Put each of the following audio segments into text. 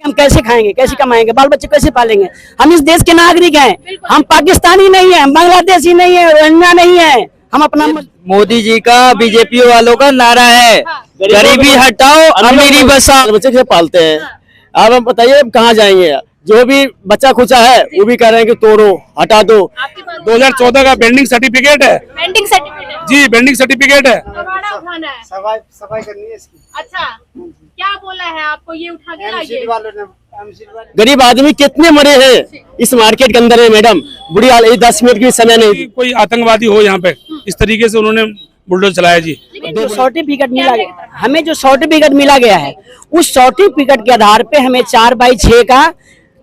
हम कैसे खाएंगे, कैसे कमाएंगे, बाल बच्चे कैसे पालेंगे। हम इस देश के नागरिक हैं, हम पाकिस्तानी नहीं है, बांग्लादेशी नहीं है, रोहिंग्या नहीं है। हम अपना मोदी जी का बीजेपी वालों का नारा है, गरीबी हटाओ अमीरी बचाओ। बच्चे कैसे पालते हैं। अब हम बताइए कहाँ जाएंगे। जो भी बच्चा खुचा है वो भी कह रहे हैं कि तोड़ो, हटा दो। 2014 का बेंडिंग सर्टिफिकेट है। पेंडिंग सर्टिफिकेट जी, बेंडिंग सर्टिफिकेट है। कबाड़ा उठाना है। सफाई करनी है इसकी। अच्छा, क्या बोला है आपको, ये उठा के लाइए। गरीब आदमी कितने मरे हैं इस मार्केट के अंदर है मैडम। बुरी हाल, 10 मिनट की समय नहीं थी। कोई आतंकवादी हो यहाँ पे, इस तरीके से उन्होंने बुलडोजर चलाया जी। जो सर्टिफिकेट मिला, हमें जो सर्टिफिकेट मिला गया है उस सर्टिफिकेट के आधार पे हमें 4/6 का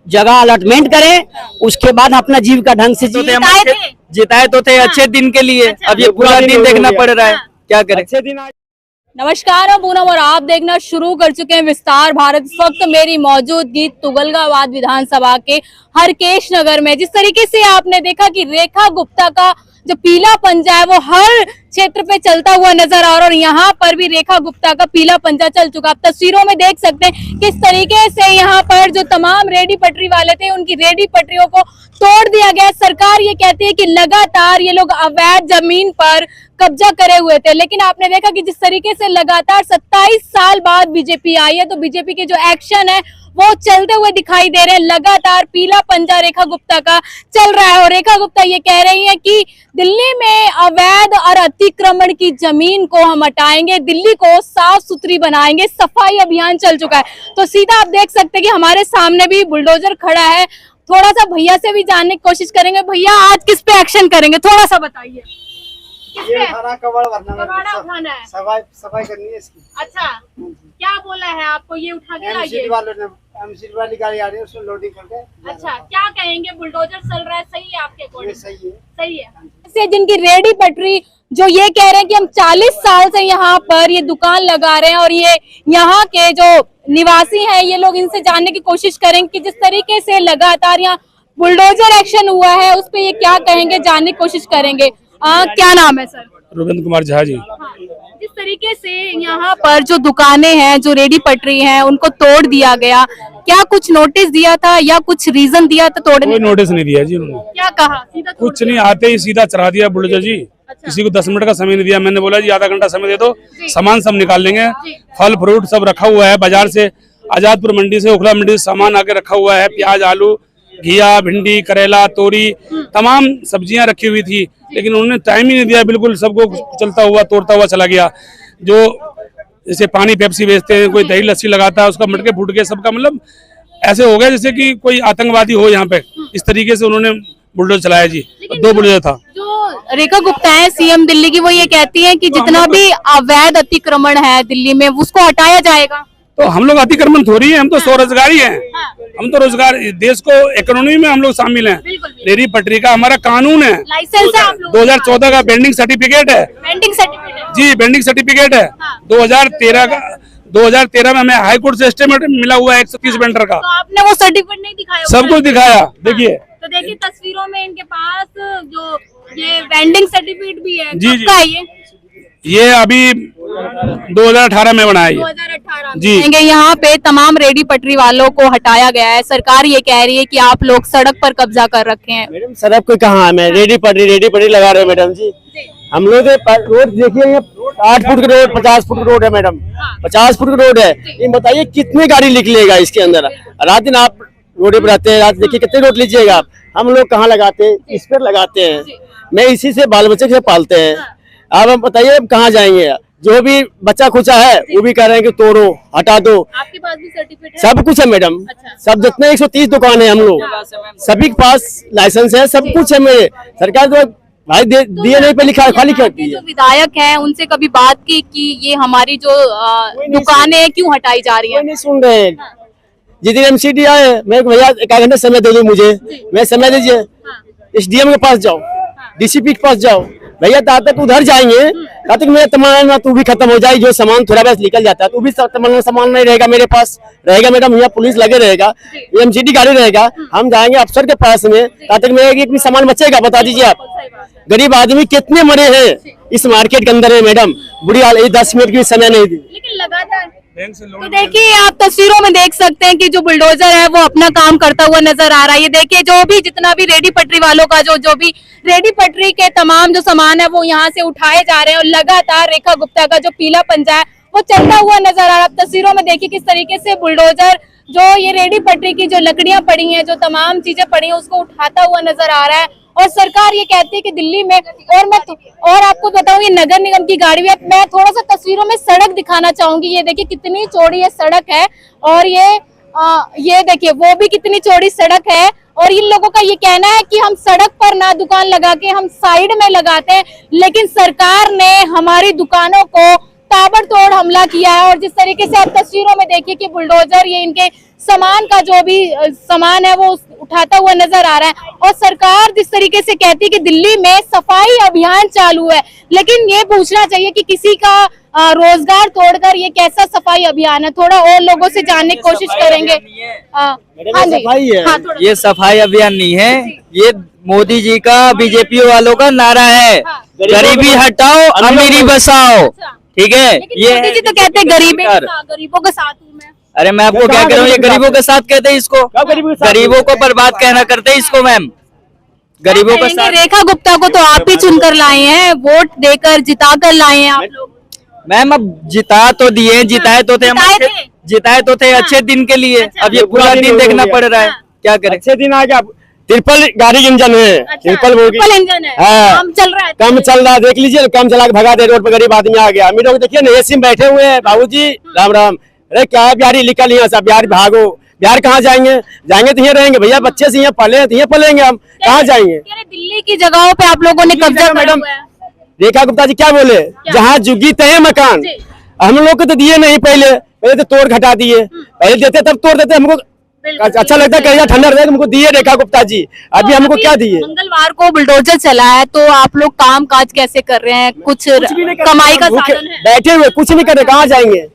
जगह अलॉटमेंट करें, उसके बाद अपना जीविका ढंग से जिताए तो थे अच्छे दिन के लिए। अब ये पूरा दिन देखना पड़ रहा है, क्या करें। अच्छे दिन नमस्कार, मैं पूनम और आप देखना शुरू कर चुके हैं विस्तार भारत। इस वक्त मेरी मौजूदगी तुगलकाबाद विधानसभा के हरकेश नगर में। जिस तरीके से आपने देखा कि रेखा गुप्ता का जो पीला पंजा है वो हर क्षेत्र पे चलता हुआ नजर आ रहा है और यहाँ पर भी रेखा गुप्ता का पीला पंजा चल चुका। आप तस्वीरों में देख सकते हैं किस तरीके से यहाँ पर जो तमाम रेडी पटरी वाले थे उनकी रेडी पटरियों को तोड़ दिया गया। सरकार ये कहती है कि लगातार ये लोग अवैध जमीन पर कब्जा करे हुए थे, लेकिन आपने देखा कि जिस तरीके से लगातार 27 साल बाद बीजेपी आई है तो बीजेपी के जो एक्शन है वो चलते हुए दिखाई दे रहे हैं। लगातार पीला पंजा रेखा गुप्ता का चल रहा है और रेखा गुप्ता ये कह रही है कि दिल्ली में अवैध और अतिक्रमण की जमीन को हम हटाएंगे, दिल्ली को साफ सुथरी बनाएंगे, सफाई अभियान चल चुका है। तो सीधा आप देख सकते हैं कि हमारे सामने भी बुलडोजर खड़ा है। थोड़ा सा भैया से भी जानने की कोशिश करेंगे। भैया, आज किस पे एक्शन करेंगे, थोड़ा सा बताइए। कबाड़ा उठाना है। सफाई करनी है इसकी। अच्छा, क्या बोला है आपको, ये उठा के लाइए। वाली गाड़ी आ रही है, उसमें लोडिंग करके। अच्छा, क्या कहेंगे, बुलडोजर चल रहा है, सही है आपके अकॉर्डिंग? सही है। से जिनकी रेडी पटरी जो ये कह रहे हैं कि हम 40 साल से यहाँ पर ये दुकान लगा रहे हैं और ये यहाँ के जो निवासी हैं ये लोग, इनसे जानने की कोशिश करेंगे कि जिस तरीके से लगातार यहाँ बुलडोजर एक्शन हुआ है उस पर ये क्या कहेंगे, जानने की कोशिश करेंगे। क्या नाम है सर? रुबिंद्र कुमार झा जी। जिस तरीके से यहाँ पर जो दुकानें हैं, जो रेडी पटरी हैं, उनको तोड़ दिया गया, क्या कुछ नोटिस दिया था या कुछ रीजन दिया था तोड़ने? कोई नोटिस नहीं दिया जी उन्होंने। क्या कहा? सीधा कुछ नहीं, आते ही सीधा चढ़ा दिया बुलडोजर जी। किसी को 10 मिनट का समय नहीं दिया। मैंने बोला जी आधा घंटा समय दे दो, सामान सब निकाल लेंगे। फल फ्रूट सब रखा हुआ है, बाजार से आजादपुर मंडी से, ओखला मंडी से सामान आके रखा हुआ है। प्याज, आलू, घिया, भिंडी, करेला, तोरी, तमाम सब्जियां रखी हुई थी, लेकिन उन्होंने टाइम ही नहीं दिया। बिल्कुल सबको चलता हुआ तोड़ता हुआ चला गया। जो जैसे पानी पेप्सी बेचते हैं, कोई दही लस्सी लगाता है, उसका मटके फूट के सबका, मतलब ऐसे हो गया जैसे कि कोई आतंकवादी हो यहाँ पे। इस तरीके से उन्होंने बुलडोजर चलाया जी। 2 बुलडोजर था। जो रेखा गुप्ता है सीएम दिल्ली की, वो ये कहती है कि जितना भी अवैध अतिक्रमण है दिल्ली में उसको हटाया जाएगा। तो हम लोग अतिक्रमण थोड़ी है, हम तो स्वरोजगारी हैं। हम तो रोजगार, देश को इकोनॉमी में हम लोग शामिल हैं। रेडी पटरी का हमारा कानून है, लाइसेंस है। 2014 का बेंडिंग सर्टिफिकेट है। पेंडिंग सर्टिफिकेट जी, बेंडिंग सर्टिफिकेट है। 2013 में हमें हाई कोर्ट से एस्टीमेट मिला हुआ है 130 बेंटर का। तो आपने वो सर्टिफिकेट नहीं दिखाया? सब कुछ दिखाया। देखिए, तो देखिए तस्वीरों में इनके पास जो ये वेंडिंग सर्टिफिकेट भी है। जी जी, कब का ये अभी 2018 में बनाया है। 2018 जी। यहाँ पे तमाम रेडी पटरी वालों को हटाया गया है। सरकार ये कह रही है कि आप लोग सड़क पर कब्जा कर रखे हैं। मैडम सड़क को कहाँ है, मैं रेडी पटरी लगा रहे हैं मैडम जी। हम लोग रोड देखिए, 8 फुट की रोड, 50 फुट की रोड है मैडम। 50 फुट की रोड है। ये बताइए कितनी गाड़ी निकलेगा इसके अंदर। रात दिन आप रोड पर रहते हैं, रात देखिए कितने रोड लीजिएगा आप। हम लोग कहाँ लगाते हैं, इस पर लगाते हैं। मैं इसी से बाल बच्चे से पालते हैं। अब हम बताइए कहाँ जाएंगे। जो भी बच्चा खुचा है वो भी कह रहे हैं कि तोड़ो, हटा दो। आपके पास भी सर्टिफिकेट है? सब कुछ है मैडम। सब जितने 130 दुकान है हम लोग सभी के पास लाइसेंस है, सब कुछ है। मेरे सरकार तो भाई दिए नहीं पे लिखा, खाली करती है। जो विधायक हैं उनसे कभी बात की कि ये हमारी जो दुकानें हैं क्यों हटाई जा रही है? नहीं सुन रहे। जिस दिन MCD आए, मैं भैया 1 घंटे समय दे दो मुझे, मैं समय दीजिए। SDM के पास जाओ, DCP के पास जाओ भैया, तब तक उधर जाएंगे तब तक मेरा तमाम तू भी खत्म हो जाए। जो सामान थोड़ा बहुत निकल जाता है तो भी सामान नहीं रहेगा मेरे पास, रहेगा मैडम। यहाँ पुलिस लगे रहेगा, MCD गाड़ी रहेगा, हम जाएंगे अफसर के पास में, तब तक मेरा सामान बचेगा। बता दीजिए आप, गरीब आदमी कितने मरे हैं इस मार्केट के अंदर है मैडम। बुरी हाल, 10 मिनट की समय नहीं थी। लेकिन लगातार बैंक से तो लोन देखिए आप तस्वीरों में देख सकते हैं कि जो बुलडोजर है वो अपना काम करता हुआ नजर आ रहा है। ये देखिए जो भी जितना भी रेडी पटरी वालों का जो भी रेडी पटरी के तमाम जो सामान है वो यहाँ से उठाए जा रहे हैं और लगातार रेखा गुप्ता का जो पीला पंजा है वो चलता हुआ नजर आ रहा है। आप तस्वीरों में देखिए किस तरीके से बुलडोजर जो ये रेडी पटरी की जो लकड़ियां पड़ी हैं, जो तमाम चीजें पड़ी हैं, उसको उठाता हुआ नजर आ रहा है। और सरकार ये कहती है कि दिल्ली में और आपको बताऊं ये नगर निगम की गाड़ी है। मैं थोड़ा सा तस्वीरों में सड़क दिखाना चाहूंगी। ये देखिए कितनी चौड़ी ये सड़क है और ये देखिए वो भी कितनी चौड़ी सड़क है। और इन लोगों का ये कहना है कि हम सड़क पर ना दुकान लगा के हम साइड में लगाते हैं, लेकिन सरकार ने हमारी दुकानों को ताबड़तोड़ हमला किया है। और जिस तरीके से आप तस्वीरों में देखिए कि बुलडोजर ये इनके सामान का जो भी सामान है वो उठाता हुआ नजर आ रहा है। और सरकार जिस तरीके से कहती है कि दिल्ली में सफाई अभियान चालू है, लेकिन ये पूछना चाहिए कि किसी का रोजगार तोड़कर ये कैसा सफाई अभियान है। थोड़ा और लोगों से जानने की कोशिश करेंगे। हाँ जी, हाँ, ये सफाई अभियान नहीं है, ये मोदी जी का बीजेपी वालों का नारा है। गरीबी हटाओ अमीरी बसाओ, ठीक है। ये मोदी जी तो कहते हैं गरीबों के साथ हूँ मैं। अरे मैं आपको क्या कह रहा हूँ, ये गरीबों के साथ कहते हैं इसको, गरीबों को बर्बाद कहना करते हैं इसको मैम, गरीबों का साथ। रेखा गुप्ता को तो आप ही चुनकर लाए हैं, वोट देकर जिता कर लाए हैं आप लोग। मैम अब जिता तो दिए, जिताए तो थे अच्छे दिन के लिए। अब ये पूरा दिन देखना पड़ रहा है, क्या करें। अच्छे दिन आ गया, ट्रिपल गाड़ी इंजन है, ट्रिपल इंजन है, काम चल रहा है, कम चल रहा है। देख लीजिए कम चला के भगा दे, रोड पर गरीब आदमी आ गया। अमीर लोग देखिए ना एसी में बैठे हुए हैं। बाबूजी राम राम। अरे क्या है बिहारी, निकल यहाँ सब बिहार भागो। बिहार कहाँ जाएंगे, जाएंगे तो यहाँ रहेंगे भैया, बच्चे से यहाँ पले तो यहाँ पलेंगे, हम कहाँ जाएंगे। दिल्ली की जगहों पे आप लोगों ने कब्जा मैडम रेखा गुप्ता जी क्या बोले, जहाँ जुगी तय मकान, हम लोग को तो दिए नहीं, पहले तो तोड़ घटा दिए। पहले देते तब तोड़ देते, हमको अच्छा लगता है कहीं ठंडा रहता है, हमको दिए रेखा गुप्ता जी। अभी हमको क्या दिए। मंगलवार को बुलडोजर चला है तो आप लोग काम काज कैसे कर रहे हैं, कुछ कमाई का साधन है? बैठे हुए कुछ नहीं कर रहे, कहाँ जाएंगे,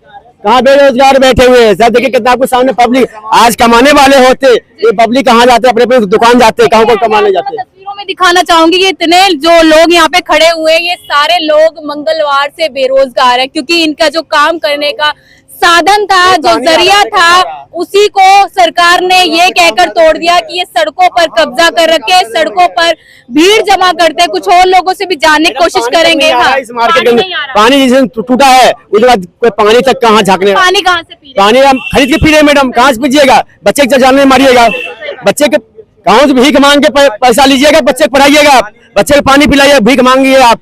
कहाँ बेरोजगार बैठे हुए हैं सब। देखिए कितना आपको सामने पब्लिक, आज कमाने वाले होते ये पब्लिक कहाँ जाते, अपने अपने दुकान जाते, कहाँ को कमाने जाते। तस्वीरों में दिखाना चाहूंगी ये इतने जो लोग यहाँ पे खड़े हुए हैं, ये सारे लोग मंगलवार से बेरोजगार हैं, क्योंकि इनका जो काम करने का साधन था, जो जरिया था, उसी को सरकार ने ये कहकर तोड़ दिया कि ये सड़कों पर कब्जा कर रखे, सड़कों पर भीड़ जमा करते। कुछ और लोगों से भी जानने की कोशिश करेंगे। इस मार्केट में पानी जैसे टूटा है, उसके बाद कोई पानी तक कहाँ झाँकने, पानी कहाँ से पी रहे? पानी हम खरीद के पी रहे मैडम, कहाँ से पीजिएगा, बच्चे के जानने मारिएगा, बच्चे के गाँव से भीख मांग के पैसा लीजिएगा, बच्चे को पढ़ाइएगा, बच्चे को पानी पिलाइए, भीख मांगिए आप,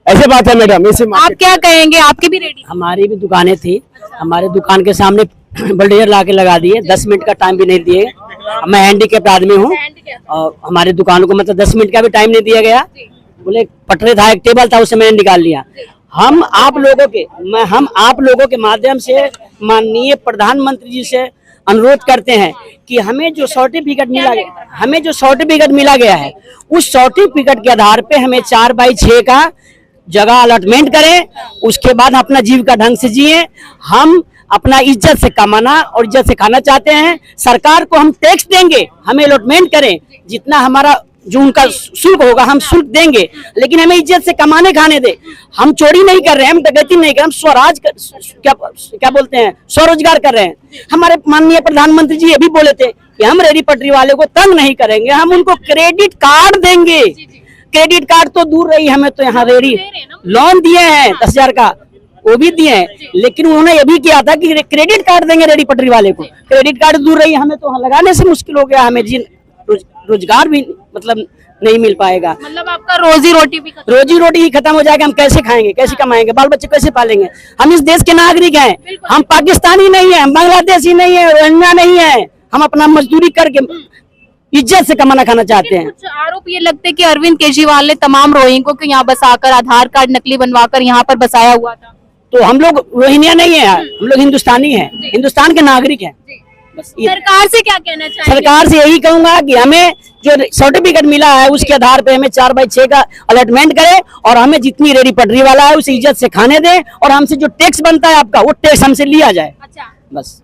ऐसे बात है मैडम। आप क्या कहेंगे, आपकी भी रेडी? हमारी भी दुकानें थी, हमारे दुकान के सामने बुलडोजर ला के लगा दिए, 10 मिनट का टाइम भी नहीं दिए। मैं हैंडीकैप्ड आदमी हूँ और हमारे दुकानों को मतलब 10 मिनट का भी टाइम नहीं दिया गया। बोले पटरे था, एक टेबल था, उसे मैंने निकाल लिया। हम आप लोगों के माध्यम से माननीय प्रधानमंत्री जी से अनुरोध करते हैं कि हमें जो सर्टिफिकेट मिला गया है, उस सर्टिफिकेट के आधार पे हमें 4x6 का जगह अलॉटमेंट करें, उसके बाद अपना जीविका ढंग से जिए। हम अपना इज्जत से कमाना और इज्जत से खाना चाहते हैं। सरकार को हम टैक्स देंगे, हमें अलॉटमेंट करें, जितना हमारा जो उनका शुल्क होगा हम शुल्क देंगे, लेकिन हमें इज्जत से कमाने खाने दे। हम चोरी नहीं कर रहे हैं, हम डकैती नहीं कर रहे, हम स्वराज क्या बोलते हैं, स्वरोजगार कर रहे हैं। हमारे माननीय प्रधानमंत्री जी ये भी बोले थे कि हम रेडी पटरी वाले को तंग नहीं करेंगे, हम उनको क्रेडिट कार्ड देंगे। क्रेडिट कार्ड तो दूर रही, हमें तो यहाँ रेडी लोन दिए हैं 10,000 का, वो भी दिए हैं, लेकिन उन्होंने ये भी किया था कि क्रेडिट कार्ड देंगे रेडी पटरी वाले को। क्रेडिट कार्ड दूर रही, हमें तो लगाने से मुश्किल हो गया, हमें रोजगार भी मतलब नहीं मिल पाएगा। मतलब आपका रोजी रोटी ही खत्म हो जाएगा। हम कैसे खाएंगे, कैसे कमाएंगे, बाल बच्चे कैसे पालेंगे। हम इस देश के नागरिक हैं, हम पाकिस्तानी नहीं है, बांग्लादेशी नहीं है, रोहिंग्या नहीं है। हम अपना मजदूरी करके इज्जत से कमाना खाना चाहते हैं। कुछ आरोप ये लगते हैं कि अरविंद केजरीवाल ने तमाम रोहिंग्यों को यहाँ बसाकर आधार कार्ड नकली बनवाकर यहाँ पर बसाया हुआ था। तो हम लोग रोहिंग्या नहीं है, हम लोग हिंदुस्तानी हैं, हिंदुस्तान के नागरिक हैं। बस सरकार से क्या कहना चाहिए? सरकार से यही कहूंगा कि हमें जो सर्टिफिकेट मिला है उसके आधार पे हमें 4x6 का अलॉटमेंट करे और हमें जितनी रेडी पटरी वाला है उसे इज्जत से खाने दें और हमसे जो टैक्स बनता है आपका वो टैक्स हमसे लिया जाए। अच्छा, बस।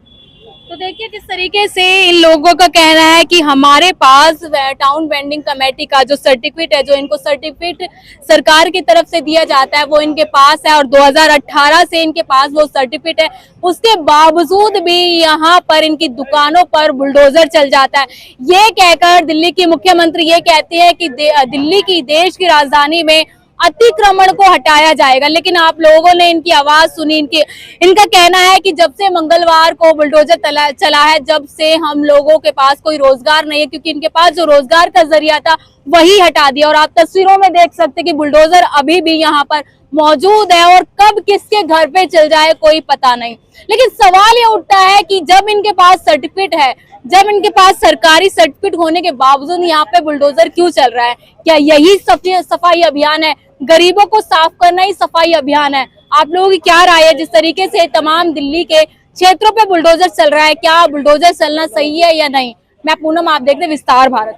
तो देखिए किस तरीके से इन लोगों का कहना है कि हमारे पास टाउन वेंडिंग कमेटी का जो सर्टिफिकेट है, जो इनको सर्टिफिकेट सरकार की तरफ से दिया जाता है, वो इनके पास है और 2018 से इनके पास वो सर्टिफिकेट है। उसके बावजूद भी यहाँ पर इनकी दुकानों पर बुलडोजर चल जाता है। ये कहकर दिल्ली की मुख्यमंत्री ये कहती है कि दिल्ली की देश की राजधानी में अतिक्रमण को हटाया जाएगा, लेकिन आप लोगों ने इनकी आवाज सुनी। इनका कहना है कि जब से मंगलवार को बुलडोजर चला है, जब से हम लोगों के पास कोई रोजगार नहीं है, क्योंकि इनके पास जो रोजगार का जरिया था वही हटा दिया। और आप तस्वीरों में देख सकते हैं कि बुलडोजर अभी भी यहाँ पर मौजूद है और कब किसके घर पे चल जाए कोई पता नहीं। लेकिन सवाल ये उठता है कि जब इनके पास सर्टिफिकेट है, जब इनके पास सरकारी सर्टिफिकेट होने के बावजूद यहाँ पे बुलडोजर क्यों चल रहा है? क्या यही सफाई अभियान है? गरीबों को साफ करना ही सफाई अभियान है? आप लोगों की क्या राय है? जिस तरीके से तमाम दिल्ली के क्षेत्रों पे बुलडोजर चल रहा है, क्या बुलडोजर चलना सही है या नहीं? मैं पूनम, आप देख रहे हैं विस्तार भारत।